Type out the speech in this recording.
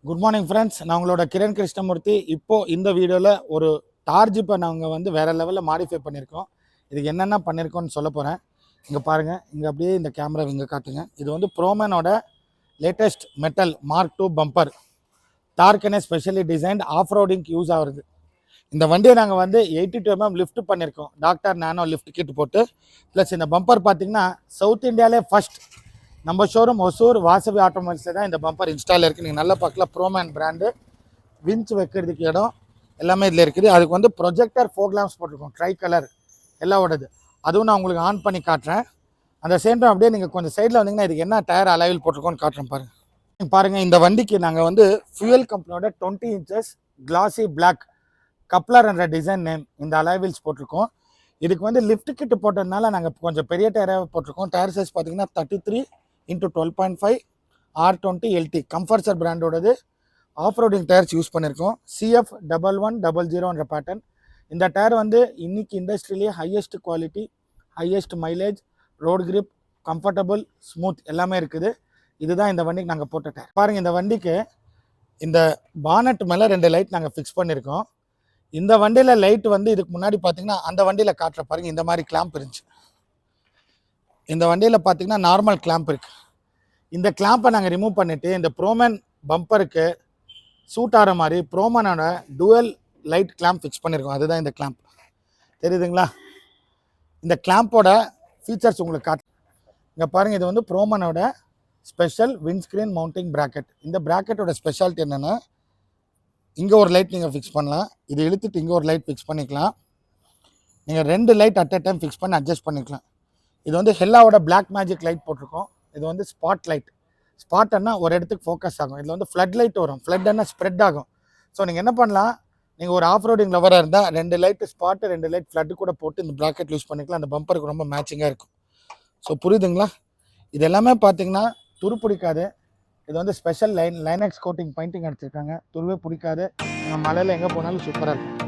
Good morning friends, நான் உங்களோட கிரண் கிருஷ்ணமூர்த்தி. இப்போது இந்த வீடியோவில் ஒரு தார் ஜீப்பை நாங்கள் வந்து வேறு லெவலில் மாடிஃபை பண்ணியிருக்கோம். இதுக்கு என்னென்ன பண்ணியிருக்கோன்னு சொல்ல போகிறேன். இங்கே பாருங்கள், இங்கே அப்படியே இந்த கேமரா இங்கே காட்டுங்க. இது வந்து ப்ரோமேனோட latest metal Mark II bumper, தார்க்கனே ஸ்பெஷலி டிசைன்ட் ஆஃப் ரோடிங்க்கு யூஸ் ஆகுது. இந்த வண்டியை நாங்கள் வந்து 82 mm லிஃப்ட் பண்ணியிருக்கோம், டாக்டர் நானோ லிஃப்ட் கிட் போட்டு. ப்ளஸ் இந்த பம்பர் பார்த்திங்கன்னா சவுத் இந்தியாவிலே ஃபஸ்ட் நம்ம ஷோரூம் ஒசூர் வாசவி ஆட்டோமொபைல்ஸில் தான் இந்த பம்பர் இன்ஸ்டால் இருக்குது. நீங்கள் நல்லா பார்க்கலாம், ப்ரோமேன் பிராண்டு, விஞ்ச் வைக்கிறதுக்கு இடம் எல்லாமே இதில் இருக்குது. அதுக்கு வந்து ப்ரொஜெக்டர் ஃபோக்லாம்ஸ் போட்டிருக்கோம், ட்ரை கலர் எல்லாவோடது. அதுவும் நான் உங்களுக்கு ஆன் பண்ணி காட்டுறேன். அந்த சேம் டைம் அப்படியே நீங்கள் கொஞ்சம் சைடில் வந்தீங்கன்னா இதுக்கு என்ன டயர் அலைவில் போட்டிருக்கோன்னு காட்டுறேன் பாருங்கள். இந்த வண்டிக்கு நாங்கள் வந்து ஃபியூயல் கம்பெனியோட 20 inches கிளாசி பிளாக் கப்ளர் என்ற டிசைன் நேம் இந்த அலைவில்ஸ் போட்டிருக்கோம். இதுக்கு வந்து லிஃப்ட் கிட்டு போட்டதுனால நாங்கள் கொஞ்சம் பெரிய டயராக போட்டிருக்கோம். டயர் சைஸ் பார்த்தீங்கன்னா 33x12.5 R20 LT கம்ஃபர்சர் பிராண்டோடது ஆஃப் ரோடிங் டயர்ஸ் யூஸ் பண்ணியிருக்கோம். CF1100 pattern. இந்த டயர் வந்து இன்னைக்கு இண்டஸ்ட்ரியிலேயே highest quality, highest mileage, road grip, comfortable, smooth எல்லாமே இருக்குது. இதுதான் இந்த வண்டிக்கு நாங்கள் போட்ட டயர். பாருங்கள், இந்த வண்டிக்கு இந்த பானட் மேலே 2 லைட் நாங்கள் ஃபிக்ஸ் பண்ணியிருக்கோம். இந்த வண்டியில் லைட் வந்து இதுக்கு முன்னாடி பார்த்தீங்கன்னா அந்த வண்டியில் காட்டுற பாருங்கள், இந்த மாதிரி கிளாம்ப் இருந்துச்சு. இந்த வண்டியில் பார்த்தீங்கன்னா நார்மல் கிளாம்ப் இருக்குது. இந்த கிளாம்பை நாங்கள் ரிமூவ் பண்ணிவிட்டு இந்த ப்ரோமேன் பம்பருக்கு சூட் ஆகிற மாதிரி ப்ரோமேனோட டுவல் லைட் கிளாம்ப் ஃபிக்ஸ் பண்ணியிருக்கோம். அதுதான் இந்த கிளாம்ப், தெரியுதுங்களா? இந்த கிளாம்போட ஃபீச்சர்ஸ் உங்களுக்கு காட்டு. இங்கே பாருங்கள், இது வந்து ப்ரோமேனோட ஸ்பெஷல் விண்ட்ஸ்க்ரீன் மவுண்டிங் ப்ராக்கெட். இந்த ப்ராக்கெட்டோட ஸ்பெஷாலிட்டி என்னென்னா, இங்கே ஒரு லைட் நீங்கள் ஃபிக்ஸ் பண்ணலாம், இது இழுத்துட்டு இங்கே ஒரு லைட் ஃபிக்ஸ் பண்ணிக்கலாம். நீங்கள் 2 light at a time fix பண்ணி அட்ஜஸ்ட் பண்ணிக்கலாம். இது வந்து ஹெல்லாவோட பிளாக் மேஜிக் லைட் போட்டிருக்கோம். இது வந்து ஸ்பாட் லைட். ஸ்பாட்னா ஒரு இடத்துக்கு ஃபோக்கஸ் ஆகும். இதில் வந்து ஃப்ளட் லைட் வரும். ஃப்ளட்னா ஸ்ப்ரெட் ஆகும். ஸோ நீங்கள் என்ன பண்ணலாம், நீங்கள் ஒரு ஆஃப் ரோடிங் லவராக இருந்தால் 2 லைட்டு ஸ்பாட்டு, 2 லைட் ஃப்ளட்டு கூட போட்டு இந்த ப்ராக்கெட் யூஸ் பண்ணிக்கலாம். அந்த பம்பருக்கு ரொம்ப மேட்சிங்காக இருக்கும். ஸோ புரியுதுங்களா? இது எல்லாமே பார்த்தீங்கன்னா துரு பிடிக்காது. இது வந்து ஸ்பெஷல் லைனக்ஸ் கோட்டிங் பெயிண்டிங் அடிச்சிருக்காங்க. துருவே பிடிக்காது. மலையில் எங்கே போனாலும் சூப்பராக இருக்கும்.